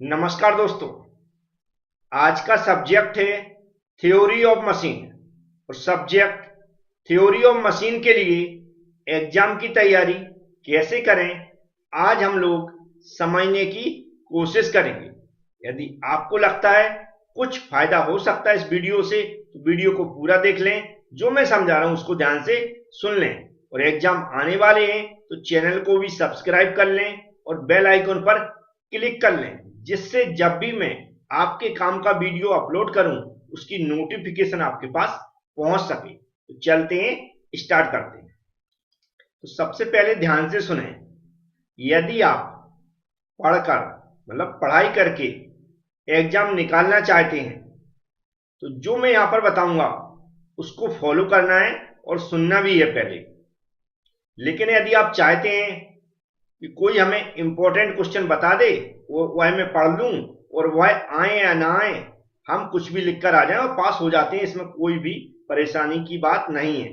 नमस्कार दोस्तों। आज का सब्जेक्ट है थ्योरी ऑफ मशीन। और सब्जेक्ट थ्योरी ऑफ मशीन के लिए एग्जाम की तैयारी कैसे करें, आज हम लोग समझने की कोशिश करेंगे। यदि आपको लगता है कुछ फायदा हो सकता है इस वीडियो से, तो वीडियो को पूरा देख लें। जो मैं समझा रहा हूं उसको ध्यान से सुन लें। और एग्जाम आने वाले हैं तो चैनल को भी सब्सक्राइब कर लें और बेल आइकन पर क्लिक कर लें, जिससे जब भी मैं आपके काम का वीडियो अपलोड करूं उसकी नोटिफिकेशन आपके पास पहुंच सके। तो चलते हैं, स्टार्ट करते हैं। तो सबसे पहले ध्यान से सुने। यदि आप पढ़कर मतलब पढ़ाई करके एग्जाम निकालना चाहते हैं तो जो मैं यहां पर बताऊंगा उसको फॉलो करना है और सुनना भी है पहले। लेकिन यदि आप चाहते हैं कि कोई हमें इंपॉर्टेंट क्वेश्चन बता दे, वो वह मैं पढ़ लूं और वह आए या ना आए, हम कुछ भी लिखकर आ जाएं और पास हो जाते हैं, इसमें कोई भी परेशानी की बात नहीं है।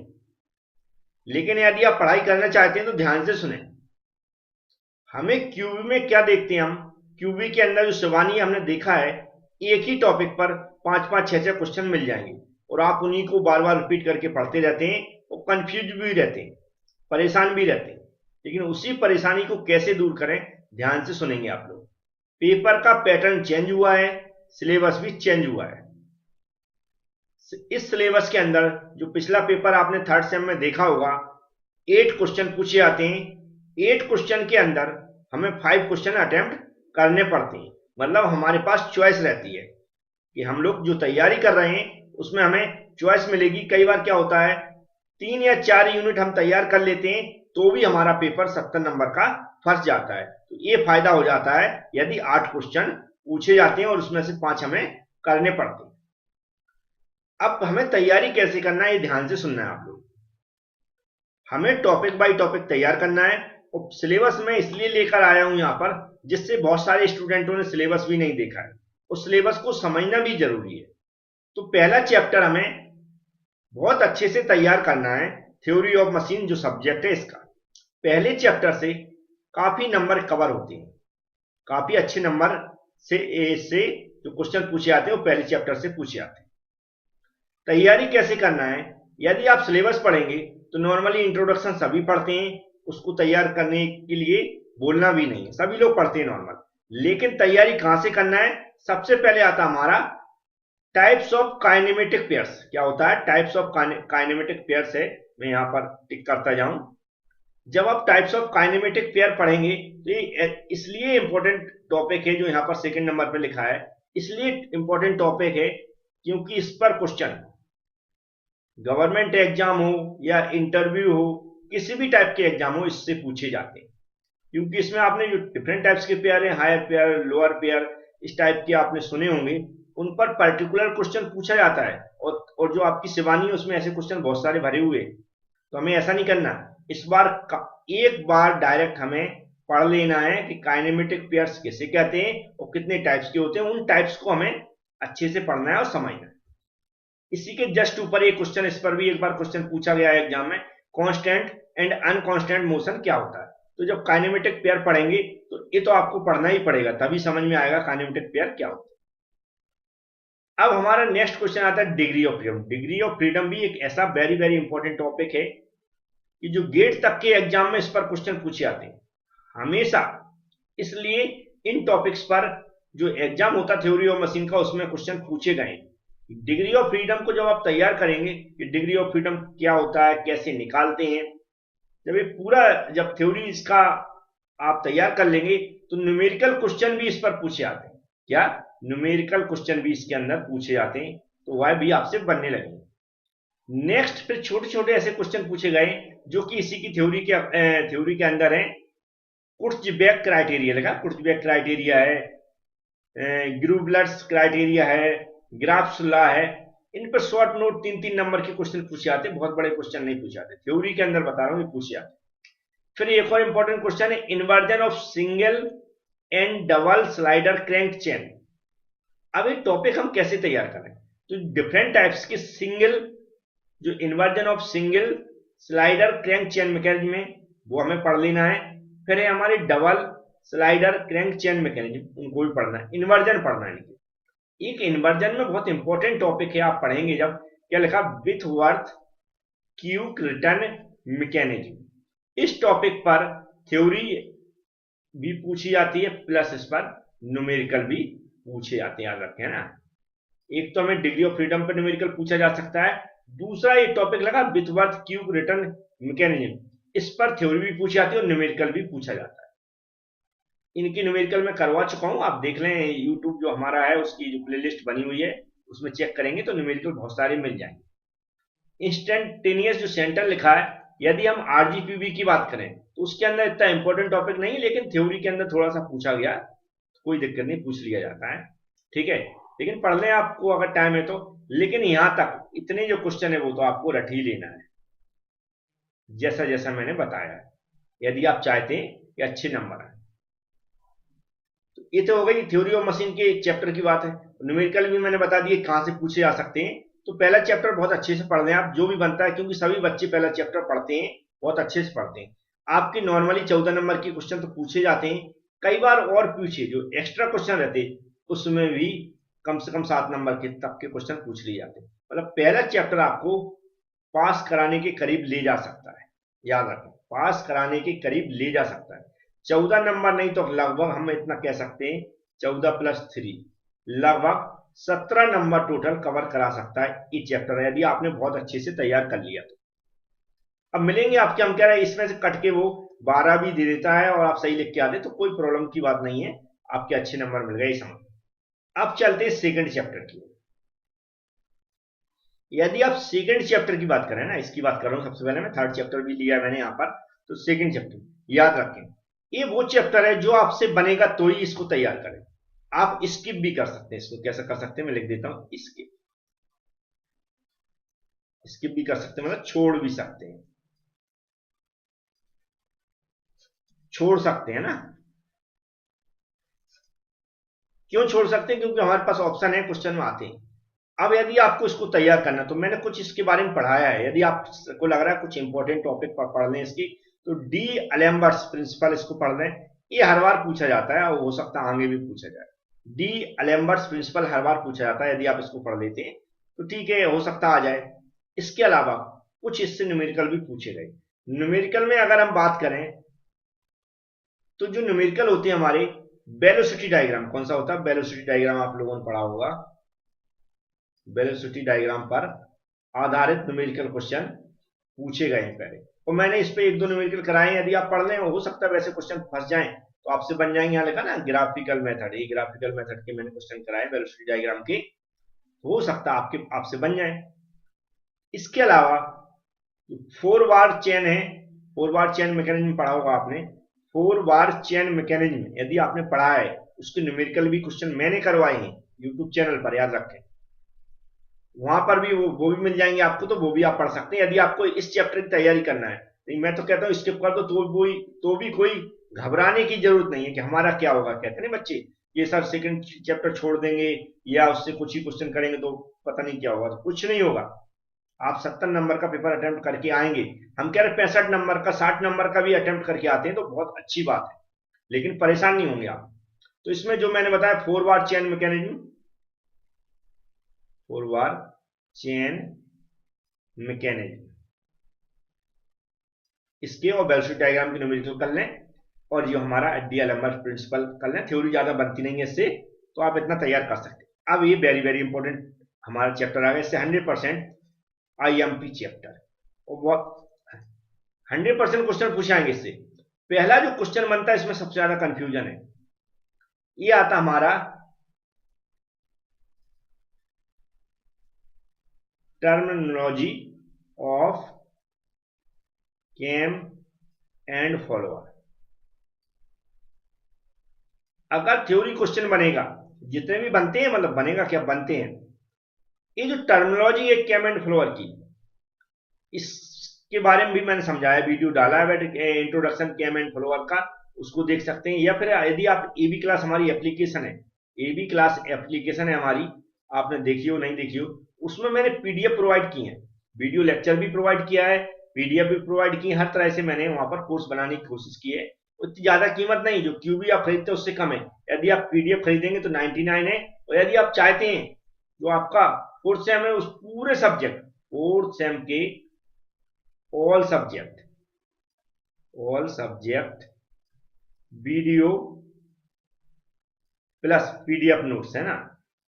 लेकिन यदि आप पढ़ाई करना चाहते हैं तो ध्यान से सुने। हमें क्यूबी में क्या देखते हैं, हम क्यूबी के अंदर जो शिवानी हमने देखा है, एक ही टॉपिक पर 5-5 6-6 क्वेश्चन मिल जाएंगे और आप उन्हीं को बार बार रिपीट करके पढ़ते रहते हैं और कंफ्यूज भी रहते हैं, परेशान भी रहते हैं। लेकिन उसी परेशानी को कैसे दूर करें, ध्यान से सुनेंगे आप लोग। पेपर का पैटर्न चेंज हुआ है, सिलेबस भी चेंज हुआ है। इस सिलेबस के अंदर जो पिछला पेपर आपने थर्ड सेम में देखा होगा, 8 क्वेश्चन पूछे जाते हैं। 8 क्वेश्चन के अंदर हमें 5 क्वेश्चन अटेम्प्ट करने पड़ते हैं। मतलब हमारे पास चॉइस रहती है कि हम लोग जो तैयारी कर रहे हैं उसमें हमें चॉइस मिलेगी। कई बार क्या होता है, 3 या 4 यूनिट हम तैयार कर लेते हैं तो भी हमारा पेपर 70 नंबर का फंस जाता है। तो ये फायदा हो जाता है यदि 8 क्वेश्चन पूछे जाते हैं और उसमें से 5 हमें करने पड़ते हैं। अब हमें तैयारी कैसे करना है, ये ध्यान से सुनना है आप लोग। हमें टॉपिक बाय टॉपिक तैयार करना है। और सिलेबस में इसलिए लेकर आया हूं यहां पर, जिससे बहुत सारे स्टूडेंटों ने सिलेबस भी नहीं देखा है। उस सिलेबस को समझना भी जरूरी है। तो पहला चैप्टर हमें बहुत अच्छे से तैयार करना है, थ्योरी ऑफ मशीन जो सब्जेक्ट है इसका। पहले चैप्टर से काफी नंबर कवर होते हैं, काफी अच्छे नंबर से जो क्वेश्चन पूछे जाते हैं वो पहले चैप्टर से पूछे जाते हैं। तैयारी कैसे करना है, यदि आप सिलेबस पढ़ेंगे तो नॉर्मली इंट्रोडक्शन सभी पढ़ते हैं, उसको तैयार करने के लिए बोलना भी नहीं है, सभी लोग पढ़ते हैं नॉर्मल। लेकिन तैयारी कहां से करना है, सबसे पहले आता हमारा टाइप्स ऑफ काइनेमेटिक पेयर्स। क्या होता है टाइप्स ऑफ काइनेमेटिक पेयर्स है, मैं यहां पर टिक करता जाऊं। जब आप टाइप्स ऑफ काइनेमेटिक पेयर पढ़ेंगे तो ये इसलिए इंपॉर्टेंट टॉपिक है जो यहां पर सेकंड नंबर पे लिखा है। इसलिए इंपॉर्टेंट टॉपिक है क्योंकि इस पर क्वेश्चन गवर्नमेंट एग्जाम हो या इंटरव्यू हो, किसी भी टाइप के एग्जाम हो, इससे पूछे जाते हैं। क्योंकि इसमें आपने जो डिफरेंट टाइप्स के पेयर है, हायर पेयर, लोअर पेयर, इस टाइप के आपने सुने होंगे, उन पर पर्टिकुलर क्वेश्चन पूछा जाता है। और जो आपकी शिवानी है उसमें ऐसे क्वेश्चन बहुत सारे भरे हुए हैं। तो हमें ऐसा नहीं करना। इस बार एक बार डायरेक्ट हमें पढ़ लेना है कि काइनेमेटिक पेयर्स किसे कहते हैं और कितने टाइप्स के होते हैं। उन टाइप्स को हमें अच्छे से पढ़ना है और समझना है। इसी के जस्ट ऊपर एक क्वेश्चन, इस पर भी एक बार क्वेश्चन पूछा गया है एग्जाम में, कांस्टेंट एंड अनकांस्टेंट मोशन क्या होता है। तो जब काइनेमेटिक पेयर पढ़ेंगे तो ये तो आपको पढ़ना ही पड़ेगा, तभी समझ में आएगा काइनेमेटिक पेयर क्या होता है। अब हमारा नेक्स्ट क्वेश्चन आता है degree of freedom. Degree of freedom भी एक ऐसा वेरी वेरी इंपॉर्टेंट टॉपिक है कि जो गेट तक के एग्जाम में इस पर क्वेश्चन पूछे जाते हैं हमेशा। इसलिए इन टॉपिक्स पर जो एग्जाम होता है थ्योरी ऑफ मशीन का, उसमें क्वेश्चन पूछे गए। डिग्री ऑफ फ्रीडम को जब आप तैयार करेंगे कि डिग्री ऑफ फ्रीडम क्या होता है, कैसे निकालते हैं, जब ये पूरा जब थ्योरी इसका आप तैयार कर लेंगे तो न्यूमेरिकल क्वेश्चन भी इस पर पूछे जाते हैं। क्या न्यूमेरिकल क्वेश्चन भी इसके अंदर पूछे जाते हैं, तो वह भी आपसे बनने लगेंगे। नेक्स्ट फिर छोटे छोटे ऐसे क्वेश्चन पूछे गए जो कि इसी की थ्योरी के अंदर है। कुर्चबैक क्राइटेरिया लगा, कुर्चबैक क्राइटेरिया है, ग्रूबलर्स क्राइटेरिया है, ग्राफ्स लॉ है। इन पर शॉर्ट नोट 3-3 नंबर के क्वेश्चन पूछे जाते हैं, बहुत बड़े क्वेश्चन नहीं पूछे जाते। थ्योरी के अंदर बता रहा हूं ये पूछे जाते। फिर एक और इंपॉर्टेंट क्वेश्चन है inversion of single and double slider crank chain. अब ये टॉपिक हम कैसे तैयार करें, तो डिफरेंट टाइप्स के सिंगल, जो inversion of single slider crank chain mechanism में, वो हमें पढ़ लेना है। फिर है हमारी double slider, crank chain mechanism, उनको भी पढ़ना है। इन्वर्जन पढ़ना है। एक इन्वर्जन में बहुत इंपॉर्टेंट टॉपिक है, आप पढ़ेंगे जब, क्या लिखा, विथवर्थ क्यूक रिटर्न मैकेनिज्म। इस टॉपिक पर थ्योरी भी पूछी जाती है, प्लस इस पर न्यूमेरिकल भी पूछे जाते हैं, याद रखें ना। एक तो हमें डिग्री ऑफ फ्रीडम पर न्यूमेरिकल पूछा जा सकता है, दूसरा ये टॉपिक लगा विथवर्थ क्यूब रिटर्न मैकेनिज्म, इस पर थ्योरी भी पूछी जाती है और न्यूमेरिकल भी पूछा जाता है। इनकी न्यूमेरिकल मैं करवा चुका हूं, आप देख लें, यूट्यूब जो हमारा है उसकी जो प्लेलिस्ट बनी हुई है उसमें चेक करेंगे तो न्यूमेरिकल बहुत सारे मिल जाएंगे। इंस्टेंटेनियस जो सेंटर लिखा है, यदि हम आरजीपीवी की बात करें तो उसके अंदर इतना इंपॉर्टेंट टॉपिक नहीं, लेकिन थ्योरी के अंदर थोड़ा सा पूछा गया, कोई दिक्कत नहीं, पूछ लिया जाता है, ठीक है। लेकिन पढ़ लें आपको अगर टाइम है तो, लेकिन यहां तक इतने जो क्वेश्चन है वो तो आपको रट ही लेना है, जैसा जैसा मैंने बताया है, यदि आप चाहते हैं कि अच्छे नंबर आए। तो ये तो हो गई थ्योरी ऑफ मशीन के एक चैप्टर की बात है। न्यूमेरिकल भी मैंने बता दिए कहां से पूछे जा सकते हैं। तो पहला चैप्टर बहुत अच्छे से पढ़ लें आप, जो भी बनता है, क्योंकि सभी बच्चे पहला चैप्टर पढ़ते हैं, बहुत अच्छे से पढ़ते हैं। आपके नॉर्मली 14 नंबर के क्वेश्चन तो पूछे जाते हैं, कई बार और पूछे जो एक्स्ट्रा क्वेश्चन रहते उसमें भी कम से कम 7 नंबर के तक के क्वेश्चन पूछ लिए जाते हैं। मतलब पहला चैप्टर आपको पास कराने के करीब ले जा सकता है, याद रखें, पास कराने के करीब ले जा सकता है। 14 नंबर नहीं तो लगभग हम इतना कह सकते हैं 14 + 3 लगभग 17 नंबर टोटल कवर करा सकता है ये चैप्टर, यदि आपने बहुत अच्छे से तैयार कर लिया तो। अब मिलेंगे आपके, हम कह रहे हैं इसमें से कट के वो 12 भी दे देता है और आप सही लिख के आते तो कोई प्रॉब्लम की बात नहीं है, आपके अच्छे नंबर मिल गए, समझ। अब चलते हैं सेकंड चैप्टर की। यदि आप सेकंड चैप्टर की बात करें ना, इसकी बात कर रहा हूं सबसे पहले, मैं थर्ड चैप्टर भी लिया है मैंने यहां पर, तो सेकंड चैप्टर याद रखें, ये वो चैप्टर है जो आपसे बनेगा तो ही इसको तैयार करें। आप स्किप भी कर सकते हैं, इसको कैसे कर सकते हैं मैं लिख देता हूं, स्किप भी कर सकते हैं, मतलब छोड़ भी सकते हैं, छोड़ सकते हैं ना। क्यों छोड़ सकते हैं? क्योंकि हमारे पास ऑप्शन है, क्वेश्चन में आते हैं। अब यदि आपको इसको तैयार करना, तो मैंने कुछ इसके बारे में पढ़ाया है, यदि आपको लग रहा है कुछ इंपॉर्टेंट टॉपिक पढ़ लें इसकी, तो डी अलेम्बर्ट्स प्रिंसिपल इसको पढ़ लें, ये हर बार पूछा जाता है और हो सकता है आगे भी पूछा जाए। डी अलेम्बर्ट्स प्रिंसिपल हर बार पूछा जाता है, यदि आप इसको पढ़ लेते हैं तो ठीक है, हो सकता आ जाए। इसके अलावा कुछ इससे न्यूमेरिकल भी पूछे गए। न्यूमेरिकल में अगर हम बात करें तो जो न्यूमेरिकल होते हैं हमारे, वेलोसिटी डायग्राम कौन सा होता है, वेलोसिटी डायग्राम आप लोगों ने पढ़ा होगा, वेलोसिटी डायग्राम पर आधारित न्यूमेरिकल क्वेश्चन पूछे गए हैं पहले, और मैंने इस पे 1-2 न्यूमेरिकल कराए हैं, यदि आप पढ़ लें हो सकता है वैसे क्वेश्चन फंस जाएं तो आपसे बन जाएंगे। यहां लिखा ना ग्राफिकल मेथड, ये ग्राफिकल मेथड के मैंने क्वेश्चन कराए वेलोसिटी डायग्राम के, हो सकता है आपसे बन जाए। इसके अलावा 4 बार चेन है, 4 बार चेन मैकेनिज्म पढ़ा होगा आपने, 4 बार चेन मैकेनिज्म यदि आपने पढ़ा है, उसके न्यूमेरिकल भी क्वेश्चन मैंने करवाए हैं यूट्यूब चैनल पर, याद रखें, वहां पर भी वो भी मिल जाएंगे आपको, तो वो भी आप पढ़ सकते हैं यदि आपको इस चैप्टर की तैयारी करना है। नहीं, मैं तो कहता हूँ स्किप कर दो तो भी कोई घबराने की जरूरत नहीं है कि हमारा क्या होगा, कहते हैं बच्चे ये सर सेकंड चैप्टर छोड़ देंगे या उससे कुछ ही क्वेश्चन करेंगे तो पता नहीं क्या होगा, तो कुछ नहीं होगा। आप 70 नंबर का पेपर अटेम्प्ट करके आएंगे, हम कह रहे 65 नंबर का, 60 नंबर का भी अटेम्प्ट करके आते हैं तो बहुत अच्छी बात है, लेकिन परेशान नहीं होंगे आप। तो इसमें जो मैंने बताया 4 बार चेन मैकेनिज्म, 4 बार चेन मैकेनिज्म, इसके और वेलोसिटी डायग्राम की न्यूमेरिकल कर लें, और जो हमारा डी अलेम्बर्ट प्रिंसिपल कर लें, थ्योरी ज्यादा बनती नहीं है इससे, तो आप इतना तैयार कर सकते हैं। अब ये वेरी वेरी इंपॉर्टेंट हमारा चैप्टर आ गया, इससे 100% आईएमपी चैप्टर, और बहुत 100% क्वेश्चन पूछे आएंगे इससे। पहला जो क्वेश्चन बनता है इसमें सबसे ज्यादा कंफ्यूजन है, ये आता हमारा terminology of cam and follower. अगर थ्योरी क्वेश्चन बनेगा, जितने भी बनते हैं, मतलब बनेगा क्या, बनते हैं, ये जो टर्मिनोलॉजी है कैम एंड फॉलोअर की, इसके बारे में भी मैंने समझाया, वीडियो डाला है इंट्रोडक्शन कैम एंड फॉलोअर का, उसको देख सकते हैं। या फिर यदि आप एबी क्लास, हमारी एप्लीकेशन है, एबी क्लास एप्लीकेशन है हमारी, आपने देखी हो नहीं देखी हो, उसमें मैंने पीडीएफ प्रोवाइड की है, वीडियो लेक्चर भी प्रोवाइड किया है, पीडीएफ भी प्रोवाइड की है, हर तरह से मैंने वहां पर कोर्स बनाने की कोशिश की है। उतनी ज्यादा कीमत नहीं, जो क्यूबी आप खरीदते हैं उससे कम है। यदि आप पीडीएफ खरीदेंगे तो 99 है। और यदि आप चाहते हैं जो आपका फोर्थ सेम है उस पूरे सब्जेक्ट, फोर्थ सेम के all subject video plus PDF notes है ना,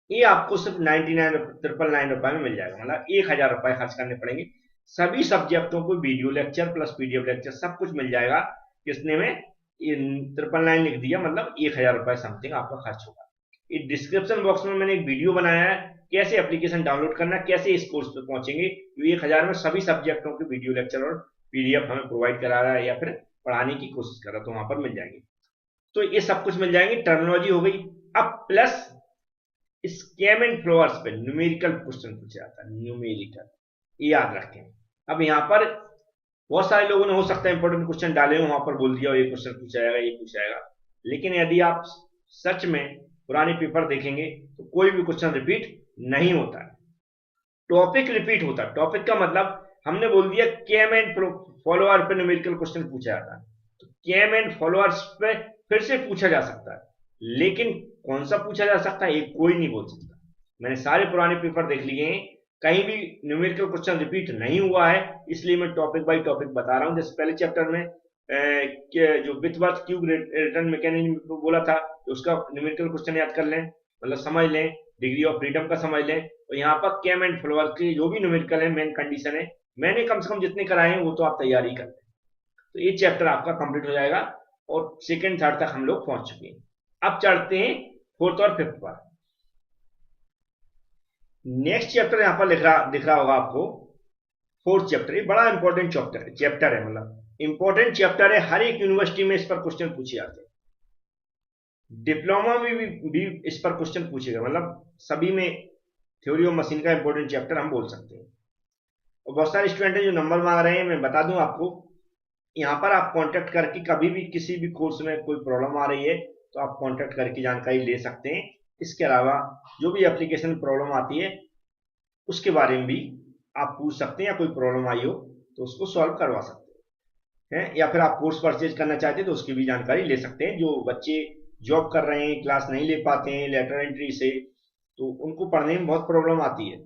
ये आपको सिर्फ 99 में मिल जाएगा। मतलब 1000 रुपए खर्च करने पड़ेंगे, सभी सब्जेक्टों को video lecture plus PDF lecture सब कुछ मिल जाएगा। किसने में 999 लिख दिया, मतलब 1000 रुपए समथिंग आपका खर्च होगा। इस डिस्क्रिप्शन बॉक्स में मैंने एक वीडियो बनाया है कैसे एप्लीकेशन डाउनलोड करना, कैसे इस कोर्स पे पहुंचेंगे। तो 1000 में सभी सब्जेक्टों के वीडियो लेक्चर और पीडीएफ हमें प्रोवाइड करा रहा है या फिर पढ़ाने की कोशिश कर रहा है, तो वहां पर मिल जाएंगे। तो ये सब कुछ मिल जाएंगे, टर्मिनोलॉजी हो गई। अब प्लस स्कैम एंड फ्लोअर्स पे न्यूमेरिकल क्वेश्चन पूछा जाता है, न्यूमेरिकल, ये याद रखें। अब यहाँ पर बहुत सारे लोगों ने हो सकता है इंपॉर्टेंट क्वेश्चन डाले हो, वहां पर बोल दिया ये क्वेश्चन पूछा जाएगा, ये पूछा जाएगा। लेकिन यदि आप सच में पुराने पेपर देखेंगे तो कोई भी क्वेश्चन रिपीट नहीं होता है, टॉपिक रिपीट होता है। टॉपिक का मतलब हमने बोल दिया कैम एंड फॉलोअर पे न्यूमेरिकल क्वेश्चन पूछा जाता है, तो कैम एंड फॉलोअर्स पे फिर से पूछा जा सकता है, लेकिन कौन सा पूछा जा सकता है ये कोई नहीं बोल सकता। मैंने सारे पुराने पेपर देख लिए हैं, कहीं भी न्यूमेरिकल क्वेश्चन रिपीट नहीं हुआ है, इसलिए मैं टॉपिक बाय टॉपिक बता रहा हूं। जैसे पहले चैप्टर में जो विथवर्थ क्यूब रिटर्न मैकेनिज्म बोला था, तो उसका न्यूमेरिकल क्वेश्चन याद कर लें, मतलब समझ लें, डिग्री ऑफ फ्रीडम का समझ लें। और यहाँ पर कैम एंड फ्लोअर के जो भी न्यूमेरिकल है, मेन कंडीशन है, मैंने कम से कम जितने कराए हैं वो तो आप तैयारी कर लें, तो ये चैप्टर आपका कंप्लीट हो जाएगा और सेकेंड थर्ड तक हम लोग पहुंच चुके हैं। अब चढ़ते हैं फोर्थ और फिफ्थ पर। नेक्स्ट चैप्टर यहां पर दिख रहा होगा आपको, फोर्थ चैप्टर। ये बड़ा इंपॉर्टेंट चैप्टर है, मतलब इंपॉर्टेंट चैप्टर है, हर एक यूनिवर्सिटी में इस पर क्वेश्चन पूछे जाते हैं, डिप्लोमा में भी इस पर क्वेश्चन पूछेगा, मतलब सभी में थ्योरी ऑफ मशीन का इंपॉर्टेंट चैप्टर हम बोल सकते हैं। और बहुत सारे स्टूडेंट हैं जो नंबर मांग रहे हैं, मैं बता दूं आपको, यहाँ पर आप कांटेक्ट करके कभी भी किसी भी कोर्स में कोई प्रॉब्लम आ रही है तो आप कांटेक्ट करके जानकारी ले सकते हैं। इसके अलावा जो भी एप्लीकेशन में प्रॉब्लम आती है उसके बारे में भी आप पूछ सकते हैं, या कोई प्रॉब्लम आई हो तो उसको सॉल्व करवा सकते हैं, या फिर आप कोर्स परचेज करना चाहते हैं तो उसकी भी जानकारी ले सकते हैं। जो बच्चे जॉब कर रहे हैं, क्लास नहीं ले पाते हैं लेटर एंट्री से, तो उनको पढ़ने में बहुत प्रॉब्लम आती है,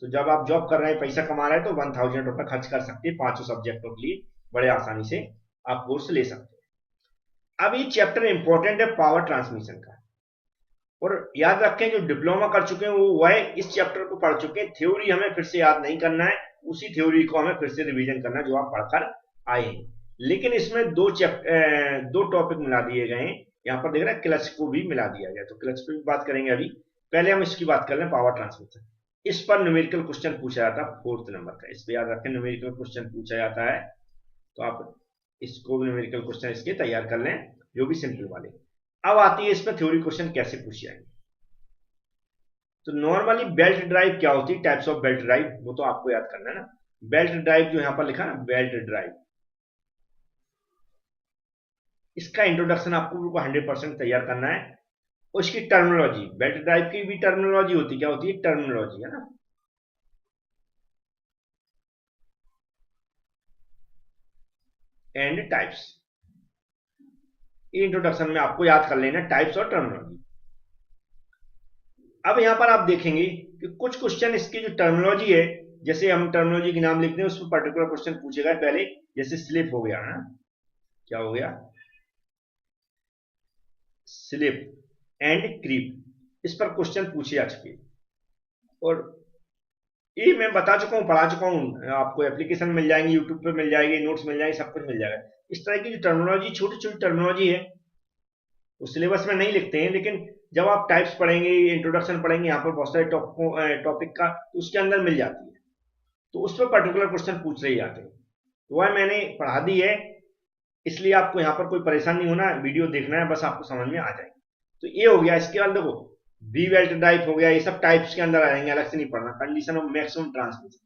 तो जब आप जॉब कर रहे हैं, पैसा कमा रहे हैं, तो 1000 रुपये खर्च कर सकते हैं 5 सब्जेक्टों के लिए, बड़े आसानी से आप कोर्स ले सकते हैं। अब ये चैप्टर इंपॉर्टेंट है पावर ट्रांसमिशन का, और याद रखें जो डिप्लोमा कर चुके हैं वो वह इस चैप्टर को पढ़ चुके हैं, थ्योरी हमें फिर से याद नहीं करना है, उसी थ्योरी को हमें फिर से रिवीजन करना है जो आप पढ़कर आए हैं। लेकिन इसमें दो टॉपिक मिला दिए गए हैं, यहाँ पर देख रहे हैं क्लच को भी मिला दिया गया, तो क्लच पे भी बात करेंगे। अभी पहले हम इसकी बात कर लें, पावर ट्रांसमिशन। इस पर न्यूमेरिकल क्वेश्चन पूछा जाता है फोर्थ नंबर का, इस पर याद रखें न्यूमेरिकल क्वेश्चन पूछा जाता है, तो आप इसको न्यूमेरिकल क्वेश्चन इसके तैयार कर लें, जो भी सिंपल वाले। अब आती है इसमें थ्योरी क्वेश्चन कैसे पूछे जाएंगे। तो नॉर्मली बेल्ट ड्राइव क्या होती है, टाइप्स ऑफ बेल्ट ड्राइव, वो तो आपको याद करना है ना। बेल्ट ड्राइव जो यहां पर लिखा ना, बेल्ट ड्राइव, इसका इंट्रोडक्शन आपको 100% तैयार करना है। और इसकी टर्मिनोलॉजी, बेल्ट ड्राइव की भी टर्मिनोलॉजी होती है, क्या होती है, टर्मिनोलॉजी, है ना। एंड टाइप्स, इंट्रोडक्शन में आपको याद कर लेना टाइप्स और टर्मिनोलॉजी। अब यहां पर आप देखेंगे कि कुछ क्वेश्चन इसकी जो टर्मिनोलॉजी है, जैसे हम टर्मिनोलॉजी के नाम लिखते हैं उस पर पर्टिकुलर क्वेश्चन पूछेगा पहले, जैसे स्लिप हो गया ना, क्या हो गया, स्लिप एंड क्रीप, इस पर क्वेश्चन पूछे जा चुके, और ये मैं बता चुका हूं, पढ़ा चुका हूं, आपको एप्लीकेशन मिल जाएंगे, यूट्यूब पे मिल जाएगी, नोट्स मिल जाएंगे, सब कुछ मिल जाएगा। इस तरह की जो टर्मिनोलॉजी, छोटी छोटी टर्मिनोलॉजी है, वो सिलेबस में नहीं लिखते हैं, लेकिन जब आप टाइप्स पढ़ेंगे, इंट्रोडक्शन पढ़ेंगे, यहाँ पर बहुत सारे टॉपिक का, तो उसके अंदर मिल जाती है, तो उस पर पर्टिकुलर क्वेश्चन पूछ रहे जाते हैं, तो वह मैंने पढ़ा दी है, इसलिए आपको यहाँ पर कोई परेशान नहीं होना, वीडियो देखना है, बस आपको समझ में आ जाएगी। तो ये हो गया। इसके बाद देखो बी बेल्ट टाइप हो गया, ये सब टाइप्स के अंदर आएंगे, अलग से नहीं पढ़ना। कंडीशन ऑफ मैक्सिमम ट्रांसमिशन,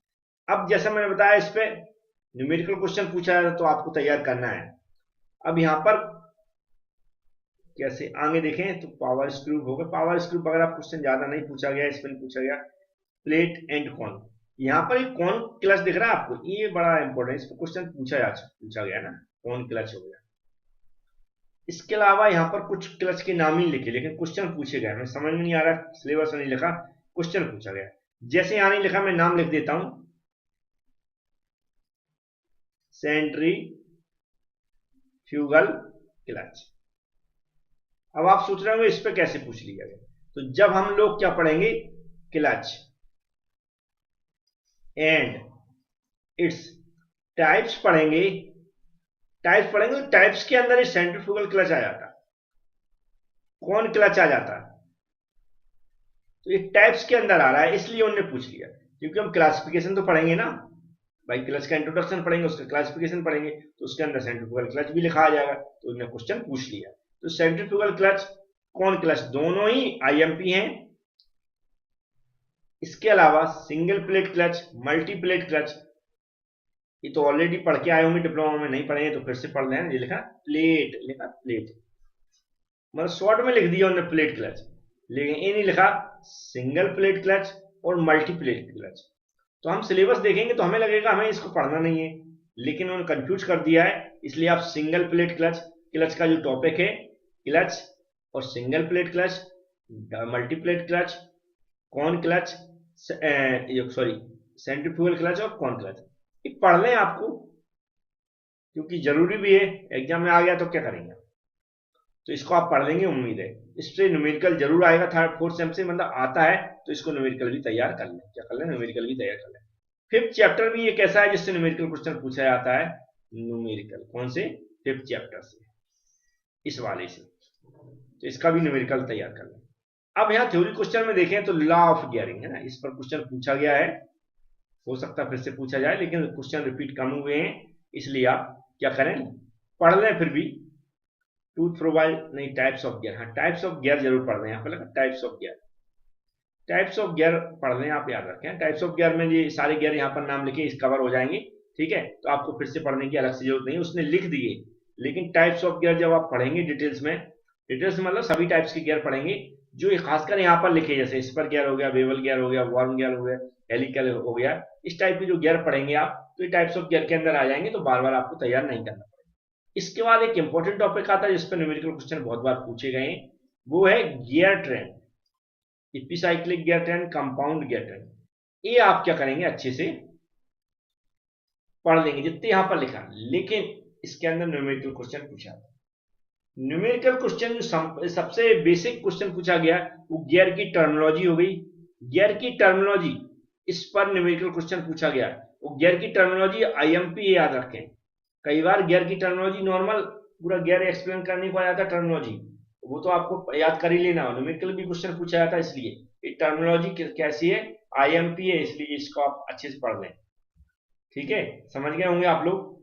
अब जैसा मैंने बताया इस पे न्यूमेरिकल क्वेश्चन पूछा है तो आपको तैयार करना है। अब यहाँ पर कैसे आगे देखें तो पावर स्क्रू हो गया, पावर स्क्रू वगैरह क्वेश्चन ज्यादा नहीं पूछा गया, इसमें नहीं पूछा गया। प्लेट एंड कॉन, यहाँ पर एक कॉन क्लच दिख रहा है आपको, ये बड़ा इंपॉर्टेंट, इस पर क्वेश्चन पूछा गया ना, कॉन क्लच हो गया। इसके अलावा यहाँ पर कुछ क्लच के नाम ही लिखे, लेकिन क्वेश्चन पूछे गए, मैं समझ में नहीं आ रहा, सिलेबस में नहीं लिखा, क्वेश्चन पूछा गया। जैसे यहाँ नहीं लिखा, मैं नाम लिख देता हूं, सेंट्रीफ्यूगल क्लच। अब आप सोच रहे होंगे इस पे कैसे पूछ लिया गया, तो जब हम लोग क्या पढ़ेंगे, क्लच एंड इट्स टाइप्स पढ़ेंगे, तो टाइप्स के अंदर सेंट्रीफ्यूगल क्लच आ जाता, कौन क्लच आ जाता, तो ये टाइप्स के अंदर आ रहा है, इसलिए उन्होंने पूछ लिया, क्योंकि हम क्लासिफिकेशन तो पढ़ेंगे ना भाई, क्लच का इंट्रोडक्शन पढ़ेंगे, उसका क्लासिफिकेशन पढ़ेंगे, तो उसके अंदर सेंट्रीफ्यूगल क्लच भी लिखा आ जाएगा, तो उन्होंने क्वेश्चन पूछ लिया। तो सेंट्रीफ्यूगल क्लच, कौन क्लच, दोनों ही आईएमपी हैं। इसके अलावा single plate clutch, multi plate clutch, ये तो ऑलरेडी पढ़ के आए होंगे डिप्लोमा में, नहीं पढ़े तो फिर से पढ़ लें। ये लिखा प्लेट, लिखा प्लेट, मतलब शॉर्ट में लिख दिया उन्होंने प्लेट क्लच, लेकिन ये नहीं लिखा सिंगल प्लेट क्लच और मल्टी प्लेट क्लच। तो हम सिलेबस देखेंगे तो हमें लगेगा हमें इसको पढ़ना नहीं है, लेकिन उन्होंने कंफ्यूज कर दिया है, इसलिए आप सिंगल प्लेट क्लच, क्लच का जो टॉपिक है क्लच और single plate clutch, multi plate clutch, cone clutch, sorry centrifugal clutch और कॉन क्लच, ये पढ़ लें आपको, क्योंकि जरूरी भी है, एग्जाम में आ गया तो क्या करेंगे, तो इसको आप पढ़ लेंगे, उम्मीद है। इससे न्यूमेरिकल जरूर आएगा, थर्ड फोर्थ सेम से, मतलब आता है तो इसको न्यूमेरिकल भी तैयार कर लें, क्या कर लें, न्यूमेरिकल भी तैयार कर लें। फिफ्थ चैप्टर भी एक ऐसा है जिससे न्यूमेरिकल क्वेश्चन पूछा जाता है, न्यूमेरिकल कौन से, फिफ्थ चैप्टर से, इस वाले से, तो इसका भी न्यूमेरिकल तैयार कर लें। अब यहाँ थ्योरी क्वेश्चन में देखें तो लॉ ऑफ गियरिंग है ना, इस पर क्वेश्चन पूछा गया है, हो सकता है फिर से पूछा जाए, लेकिन क्वेश्चन रिपीट कम हुए हैं, इसलिए आप क्या करें, पढ़ लें फिर भी। टूथ प्रोवाइड नहीं, टाइप्स ऑफ गियर, हाँ टाइप्स ऑफ गियर जरूर पढ़ लें, यहाँ पे लगा types of gear, types of gear पढ़ लें, आप याद रखें, टाइप्स ऑफ गियर में ये सारे गियर यहाँ पर नाम लिखे, इस कवर हो जाएंगे, ठीक है, तो आपको फिर से पढ़ने की अलग से जरूरत नहीं, उसने लिख दिए, लेकिन टाइप्स ऑफ गियर जब आप पढ़ेंगे डिटेल्स में, डिटेल्स मतलब सभी टाइप्स के गियर पढ़ेंगे, जो खासकर यहाँ पर लिखे, जैसे स्पर गियर हो गया, बेवल गियर हो गया, वॉर्म गियर हो गया, हेलिकल हो गया, इस टाइप के जो गियर पढ़ेंगे आप, तो ये टाइप्स ऑफ गियर के अंदर आ जाएंगे, तो बार बार आपको तैयार नहीं करना। इसके बाद एक इंपॉर्टेंट टॉपिक आता है जिस पर न्यूमेरिकल क्वेश्चन बहुत बार पूछे गए हैं, वो है gear trend, epicyclic gear trend, compound gear trend. ये आप क्या करेंगे, अच्छे से पढ़ लेंगे जितने यहां पर लिखा, लेकिन इसके अंदर न्यूमेरिकल क्वेश्चन पूछा, न्यूमेरिकल क्वेश्चन जो सबसे बेसिक क्वेश्चन पूछा गया वो गियर की टर्मिनोलॉजी हो गई, गियर की टर्मिनोलॉजी, इस पर न्यूमेरिकल क्वेश्चन पूछा गया, वो गियर की टर्मिनोलॉजी आईएमपी याद रखें, कई बार गियर की टर्मिनोलॉजी नॉर्मल पूरा गियर एक्सप्लेन करने को आ जाता टर्मिनोलॉजी, वो तो आपको याद कर ही लेना हो, न्यूमेरिकल भी क्वेश्चन पूछा जाता है, इसलिए ये टर्मिनोलॉजी कैसी है, आईएमपी है, इसलिए इसको आप अच्छे से पढ़ लें, ठीक है, समझ गए होंगे आप लोग।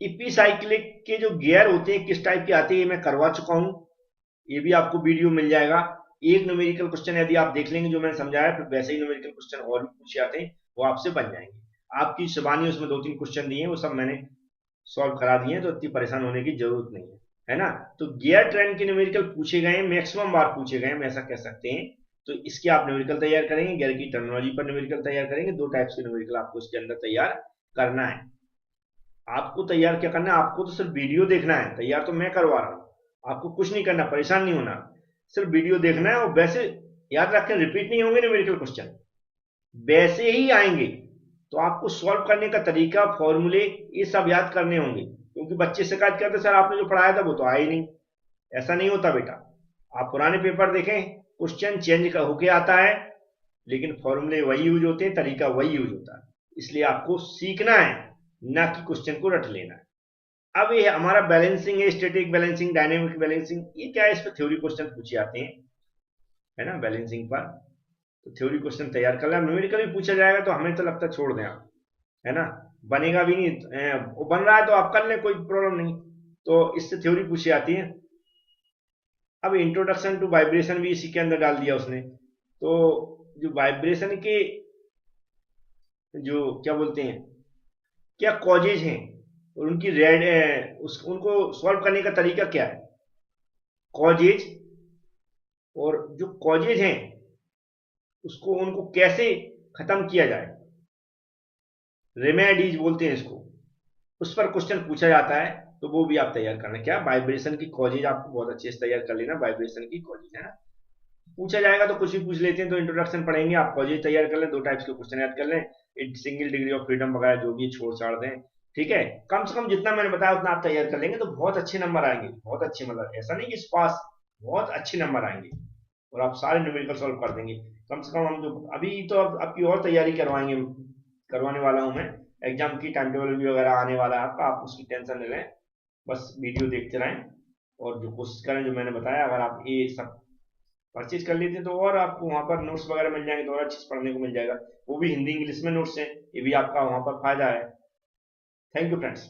इपीसाइक्लिक के जो गियर होते हैं किस टाइप के आते हैं, ये मैं करवा चुका हूं, ये भी आपको वीडियो मिल जाएगा, एक न्यूमेरिकल क्वेश्चन यदि आप देख लेंगे जो मैंने समझाया, फिर वैसे ही न्यूमेरिकल क्वेश्चन और भी पूछे जाते हैं, वो आपसे बन जाएंगे, आपकी जुबानी उसमें 2-3 क्वेश्चन दिए हैं, वो सब मैंने सॉल्व करा दिए हैं, तो इतनी परेशान होने की जरूरत नहीं है ना। तो गियर ट्रेंड के न्यूमेरिकल पूछे गए, मैक्सिमम बार पूछे गए, हम ऐसा कह सकते हैं, तो इसके आप न्यूमेरिकल तैयार करेंगे, गियर की टर्मिनोलॉजी पर न्यूमेरिकल तैयार करेंगे, 2 टाइप्स के न्यूमेरिकल आपको इसके अंदर तैयार करना है। आपको तैयार क्या करना है, आपको तो सिर्फ वीडियो देखना है, तैयार तो मैं करवा रहा हूं, आपको कुछ नहीं करना, परेशान नहीं होना, सिर्फ वीडियो देखना है, और वैसे याद रखें रिपीट नहीं होंगे न्यूमेरिकल क्वेश्चन, वैसे ही आएंगे, तो आपको सॉल्व करने का तरीका, फॉर्मूले, ये सब याद करने होंगे, क्योंकि बच्चे शिकायत करते सर आपने जो पढ़ाया था वो तो आया ही नहीं, ऐसा नहीं होता बेटा, आप पुराने पेपर देखें, क्वेश्चन चेंज होके आता है, लेकिन फॉर्मूले वही यूज होते हैं, तरीका वही यूज होता है, इसलिए आपको सीखना है, ना कि क्वेश्चन को रट लेना है। अब ये हमारा बैलेंसिंग है, स्टैटिक बैलेंसिंग, डायनेमिक बैलेंसिंग, ये क्या है, इस पर थ्योरी क्वेश्चन पूछे जाते हैं, है ना, बैलेंसिंग पर, तो थ्योरी क्वेश्चन तैयार कर लें, न्यूमेरिकल भी पूछा जाएगा तो हमें तो लगता है छोड़ दें आप, है ना, बनेगा भी नहीं, वो बन रहा है तो आप कर लें, कोई प्रॉब्लम नहीं, तो इससे थ्योरी पूछी जाती है। अब इंट्रोडक्शन टू वाइब्रेशन भी इसी के अंदर डाल दिया उसने, तो जो वाइब्रेशन के जो क्या बोलते हैं, क्या कॉजेज हैं और उनकी उनको सॉल्व करने का तरीका क्या है, कॉजेज, और जो कॉजेज हैं उसको उनको कैसे खत्म किया जाए, रेमेडीज बोलते हैं इसको, उस पर क्वेश्चन पूछा जाता है, तो वो भी आप तैयार करना। क्या वाइब्रेशन की कॉजेज आपको बहुत अच्छे से तैयार कर लेना, वाइब्रेशन की कॉजेज है ना। पूछा जाएगा तो कुछ भी पूछ लेते हैं, तो इंट्रोडक्शन पढ़ेंगे, आप कॉजेज तैयार कर लें, 2 टाइप्स के क्वेश्चन याद कर लें, सिंगल डिग्री ऑफ फ्रीडम वगैरह जो भी छोड़ छाड़ दें। ठीक है, कम से कम जितना मैंने बताया उतना आप तैयार कर लेंगे तो बहुत अच्छे नंबर आएंगे, बहुत अच्छे, मतलब ऐसा नहीं कि पास, बहुत अच्छे नंबर आएंगे और आप सारे न्यूमेरिकल सॉल्व कर देंगे। कम से कम हम जो अभी तो अब आपकी और तैयारी करवाएंगे, करवाने वाला हूं मैं। एग्जाम की टाइम टेबल भी वगैरह आने वाला है आपका, आप उसकी टेंशन ले लें, बस वीडियो देखते रहें और जो कोशिश करें जो मैंने बताया, अगर आप ये सब परचेज कर लेते हैं तो और आपको वहां पर नोट्स वगैरह मिल जाएंगे, तो और अच्छे से पढ़ने को मिल जाएगा, वो भी हिंदी इंग्लिश में नोट्स हैं, ये भी आपका वहां पर फायदा है। Thank you friends.